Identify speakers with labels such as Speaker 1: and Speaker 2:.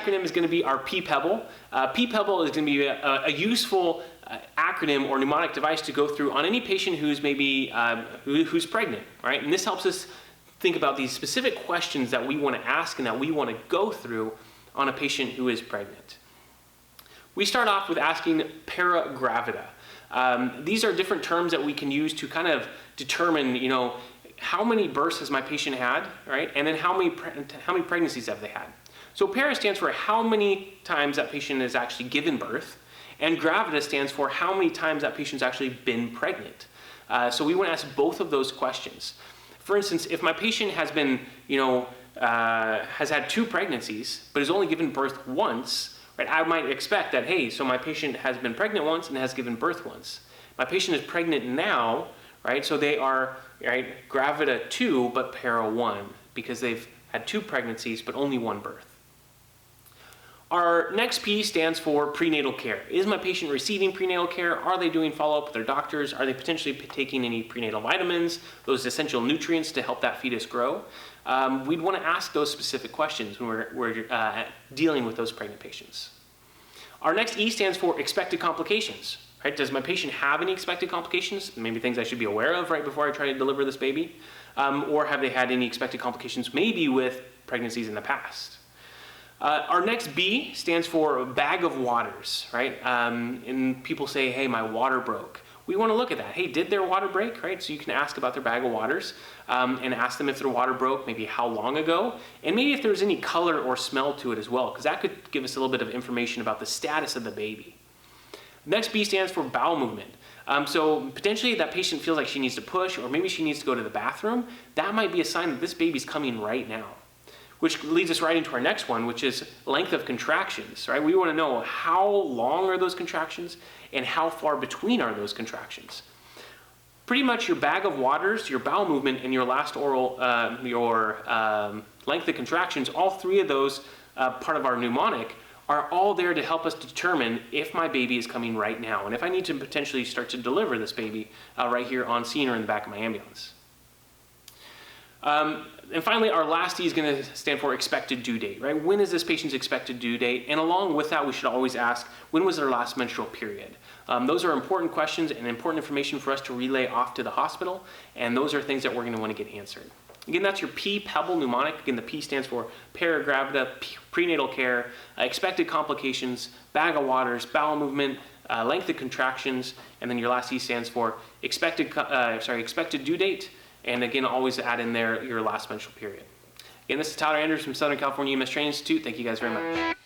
Speaker 1: acronym is going to be our Ppebble. Ppebble is going to be a useful acronym or mnemonic device to go through on any patient who's maybe who's pregnant, right? And this helps us think about these specific questions that we want to ask and that we want to go through on a patient who is pregnant. We start off with asking para gravida. These are different terms that we can use to kind of determine, how many births has my patient had, right? And then how many pregnancies have they had? So para stands for how many times that patient has actually given birth, and gravida stands for how many times that patient's actually been pregnant. So we want to ask both of those questions. For instance, if my patient has been, has had 2 pregnancies, but has only given birth once, right? I might expect that, hey, so my patient has been pregnant once and has given birth once. My patient is pregnant now, right? So they are, right, gravida 2, but para 1, because they've had 2 pregnancies, but only 1 birth. Our next P stands for prenatal care. Is my patient receiving prenatal care? Are they doing follow-up with their doctors? Are they potentially taking any prenatal vitamins, those essential nutrients to help that fetus grow? We'd want to ask those specific questions when we're dealing with those pregnant patients. Our next E stands for expected complications. Right? Does my patient have any expected complications? Maybe things I should be aware of right before I try to deliver this baby? Or have they had any expected complications maybe with pregnancies in the past? Our next B stands for bag of waters, right? And people say, hey, my water broke. We want to look at that. Hey, did their water break, right? So you can ask about their bag of waters and ask them if their water broke, maybe how long ago, and maybe if there's any color or smell to it as well, because that could give us a little bit of information about the status of the baby. Next B stands for bowel movement. So potentially that patient feels like she needs to push, or maybe she needs to go to the bathroom. That might be a sign that this baby's coming right now. Which leads us right into our next one, which is length of contractions, right? We want to know how long are those contractions and how far between are those contractions. Pretty much your bag of waters, your bowel movement, and your last oral, length of contractions, all 3 of those, part of our mnemonic, are all there to help us determine if my baby is coming right now and if I need to potentially start to deliver this baby right here on scene or in the back of my ambulance. And finally, our last E is going to stand for expected due date, right? When is this patient's expected due date? And along with that, we should always ask, when was their last menstrual period? Those are important questions and important information for us to relay off to the hospital, and those are things that we're going to want to get answered. Again, that's your Ppebble mnemonic. Again, the P stands for para gravida, prenatal care, expected complications, bag of waters, bowel movement, length of contractions, and then your last E stands for expected due date. And again, always add in there your last menstrual period. Again, this is Tyler Andrews from Southern California EMS Training Institute. Thank you guys very much.